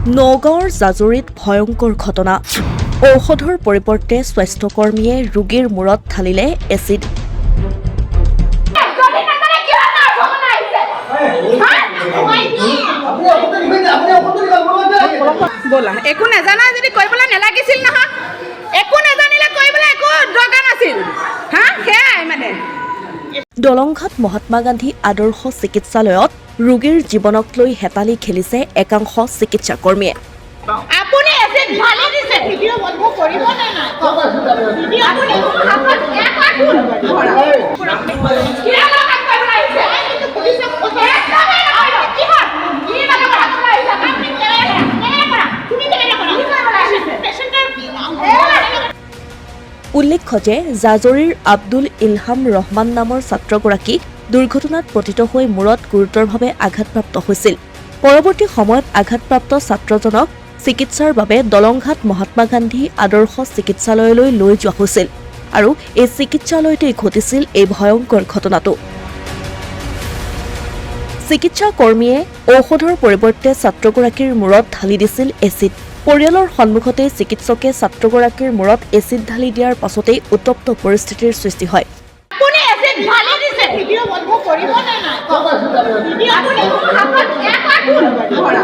নগাঁৱৰ জাজৰিত ভয়ংকৰ ঘটনা। ঔষধৰ পৰিৱৰ্তে স্বাস্থ্যকৰ্মীয়ে ৰোগীৰ মূৰত ঢালিলে এচিড। বলা একো নাজানা যদি কৰিবলৈ নালাগিছিল নহয়, একো নাজানিলে কৰিবলৈ একো দৰকাৰ নাছিল। সেয়াই মানে দলংঘাট মহাত্মা গান্ধী আদৰ্শ চিকিৎসালয়ত ৰোগীৰ জীৱনক লৈ হেতালি খেলিছে একাংশ চিকিৎসাকৰ্মীয়ে। আপুনি এচিড ঢালি দিছে, ভিডিঅ' বন্ধ কৰিব নে নাই? ভিডিঅ' আপুনি হাতত এক কাট ধৰা কিয় লগাত কৰিব লাগিছে? পুলিচক কথা একদমে নহয়। কি হয় কি মানে হাত লাগিছে? আপুনি কেনে কৰা তুমি কেনে কৰা কি কৰিব লাগিছে? পেশেন্টৰ উল্লেখ্য যে জাজৰিৰ আব্দুল ইলহাম ৰহমান নামৰ ছাত্ৰগৰাকী দুৰ্ঘটনাত পতিত হৈ মূৰত গুৰুতৰভাৱে আঘাতপ্ৰাপ্ত হৈছিল। পৰৱৰ্তী সময়ত আঘাতপ্ৰাপ্ত ছাত্ৰজনক চিকিৎসাৰ বাবে দলংঘাট মহাত্মা গান্ধী আদৰ্শ চিকিৎসালয়লৈ লৈ যোৱা হৈছিল আৰু এই চিকিৎসালয়তেই ঘটিছিল এই ভয়ংকৰ ঘটনাটো। চিকিৎসা কৰ্মীয়ে ঔষধৰ পৰিৱৰ্তে ছাত্ৰগৰাকীৰ মূৰত ঢালি দিছিল এচিড। পৰিয়ালৰ সন্মুখতে চিকিৎসকে ছাত্ৰগৰাকীৰ মূৰত এচিড ঢালি দিয়াৰ পাছতেই উত্তপ্ত পৰিস্থিতিৰ সৃষ্টি হয়। আপুনি এচিড ঢালি দিছে, ভিডিঅ' বন্ধ কৰিব নে নাই? ভিডিঅ' আপুনি হাতত এক কাট ধৰা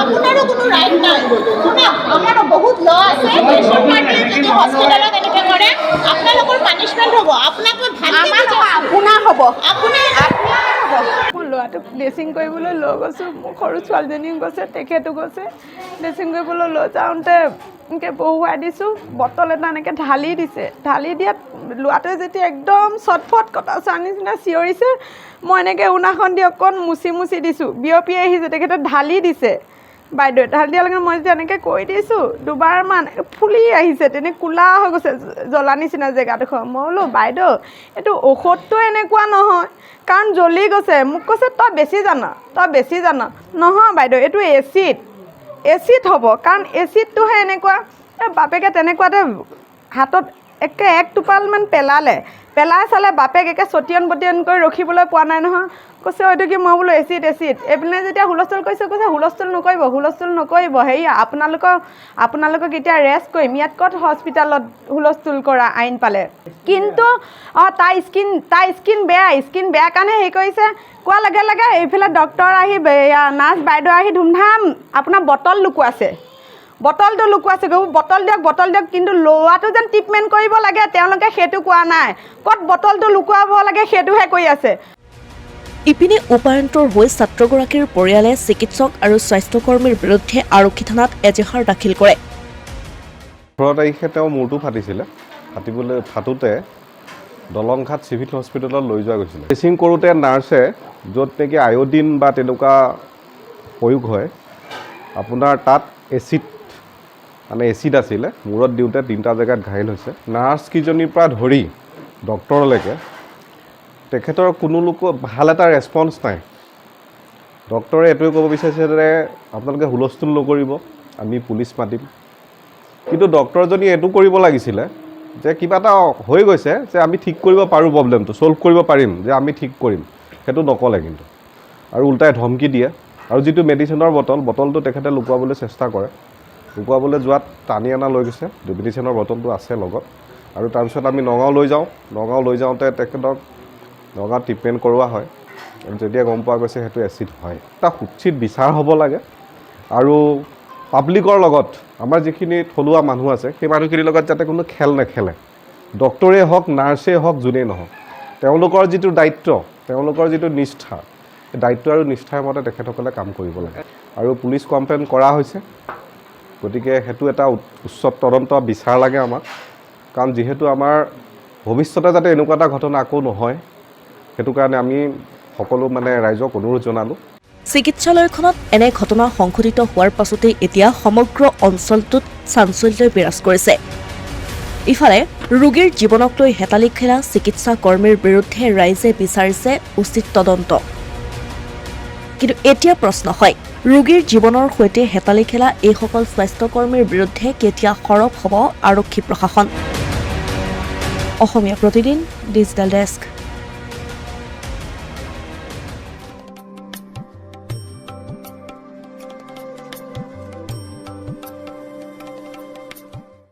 আপোনাৰো কোনো ৰাইট নাই। আমাৰ বহুত ল আছে। যদি হস্পিটেলত এনেকৈ কৰে আপোনালোকৰ পানিছমেণ্ট হ'ব, আপোনাক আপোনাৰ হ'ব, আপোনাৰ মোৰ ল'ৰাটোক ড্ৰেছিং কৰিবলৈ লৈ গৈছোঁ। মোৰ সৰু ছোৱালীজনীও গৈছে, তেখেতো গৈছে। ড্ৰেছিং কৰিবলৈ লৈ যাওঁতে এনেকৈ বহুৱাই দিছোঁ, বটল এটা এনেকৈ ঢালি দিছে। ঢালি দিয়াত ল'ৰাটোৱে যেতিয়া একদম চটফট কটা চোৱাৰ নিচিনা চিঞৰিছে, মই এনেকৈ উনাখন দি অকণ মুচি দিছোঁ। বিয়পি আহিছে, তেখেতে ঢালি দিছে। বাইদেৱে ঢালি দিয়াৰ লগে মই যেতিয়া এনেকৈ কৈ দিছোঁ, দুবাৰমান ফুলি আহিছে, তেনে ক'লা হৈ গৈছে, জ্বলা নিচিনা জেগাডোখৰ। মই বোলো বাইদেউ এইটো ঔষধটো এনেকুৱা নহয়, কাৰণ জ্বলি গৈছে। মোক কৈছে তই বেছি জানা। নহয় বাইদেউ এইটো এচিড হ'ব, কাৰণ এচিডটোহে এনেকুৱা। বাপেকে তেনেকুৱাতে হাতত এক টোপালমান পেলাই চালে বাপেক একে চটিয়ন বটিয়ন কৰি ৰখিবলৈ পোৱা নাই নহয়। কৈছে হয়তো কি? মই বোলো এচিড এইপিনে যেতিয়া হুলস্থুল কৈছে হুলস্থুল নকৰিব হেৰি আপোনালোকক এতিয়া ৰেষ্ট কৰিম, ইয়াত ক'ত হস্পিটেলত হুলস্থুল কৰা আইন পালে। কিন্তু তাই স্কিন বেয়া কাৰণে হেৰি কৰিছে। কোৱাৰ লগে লগে এইফালে ডক্তৰ আহি নাৰ্ছ বাইদেউ আহি ধুমধাম আপোনাৰ বটল লুকুৱাইছে, বটল দিয়ক। কিন্তু ল'ৰাটো যেন ট্ৰিটমেণ্ট কৰিব লাগে তেওঁলোকে সেইটো কোৱা নাই। ক'ত বটলটো লুকুৱাব লাগে সেইটোহে কৰি আছে। ইপিনে উপায়ন্তৰ হৈ ছাত্ৰগৰাকীৰ পৰিয়ালে চিকিৎসক আৰু স্বাস্থ্যকৰ্মীৰ বিৰুদ্ধে আৰক্ষী থানাত এজাহাৰ দাখিল কৰে। 18 তাৰিখে তেওঁ মূৰটো ফাটোতে দলংঘাট চিভিল হস্পিটেলত লৈ যোৱা গৈছিলে। ড্ৰেছিং কৰোঁতে নাৰ্ছে য'ত নেকি আয়ডিন বা তেনেকুৱা প্ৰয়োগ হয়, আপোনাৰ তাত এচিড আছিলে। মূৰত দিওঁতে 3টা জেগাত ঘাইল হৈছে। নাৰ্ছকেইজনীৰ পৰা ধৰি ডক্টৰলৈকে তেখেতৰ কোনো ভাল এটা ৰেছপন্স নাই। ডক্টৰে এইটোৱে ক'ব বিচাৰিছে যে আপোনালোকে হুলস্থুল নকৰিব, আমি পুলিচ মাতিম। কিন্তু ডক্টৰজনী এইটো কৰিব লাগিছিলে যে কিবা এটা হৈ গৈছে যে আমি ঠিক কৰিব পাৰোঁ, প্ৰব্লেমটো ছল্ভ কৰিব পাৰিম, যে আমি ঠিক কৰিম, সেইটো নক'লে কিন্তু। আৰু উল্টাই ধমকি দিয়ে। আৰু যিটো মেডিচিনৰ বটলটো তেখেতে লুকুৱাবলৈ চেষ্টা কৰে। লুকুৱাবলৈ যোৱাত টানি অনা লৈ গৈছে, মেডিচিনৰ বটলটো আছে লগত। আৰু তাৰপিছত আমি নগাঁও লৈ যাওঁতে তেখেতক নগাঁৱত ট্ৰিটমেণ্ট কৰোৱা হয়। আৰু যেতিয়া গম পোৱা গৈছে সেইটো এচিড হয়। এটা উচিত বিচাৰ হ'ব লাগে। আৰু পাব্লিকৰ লগত আমাৰ যিখিনি থলুৱা মানুহ আছে সেই মানুহখিনিৰ লগত যাতে কোনো খেল নেখেলে। ডক্টৰেই হওক, নাৰ্ছেই হওক, যোনেই নহওক, তেওঁলোকৰ যিটো দায়িত্ব, তেওঁলোকৰ যিটো নিষ্ঠা, সেই দায়িত্ব আৰু নিষ্ঠাৰ মতে তেখেতসকলে কাম কৰিব লাগে। আৰু পুলিচ কমপ্লেইন কৰা হৈছে, গতিকে সেইটো এটা উচ্চ তদন্ত বিচাৰ লাগে আমাক। কাৰণ যিহেতু আমাৰ ভৱিষ্যতে যাতে এনেকুৱা এটা ঘটনা আকৌ নহয়, সেইটো কাৰণে আমি সকলো ৰাইজক অনুৰোধ জনালোঁ। চিকিৎসালয়খনত এনে ঘটনা সংঘটিত হোৱাৰ পাছতেই এতিয়া সমগ্ৰ অঞ্চলটোত চাঞ্চল্যই বিৰাজ কৰিছে। ইফালে ৰোগীৰ জীৱনক লৈ হেতালি খেলা চিকিৎসা কৰ্মীৰ বিৰুদ্ধে ৰাইজে বিচাৰিছে উচিত তদন্ত। কিন্তু এতিয়া প্ৰশ্ন হয়, ৰোগীৰ জীৱনৰ সৈতে হেতালি খেলা এইসকল স্বাস্থ্যকৰ্মীৰ বিৰুদ্ধে কেতিয়া সৰব হ'ব আৰক্ষী প্ৰশাসন? Asomiya Pratidin digital desk.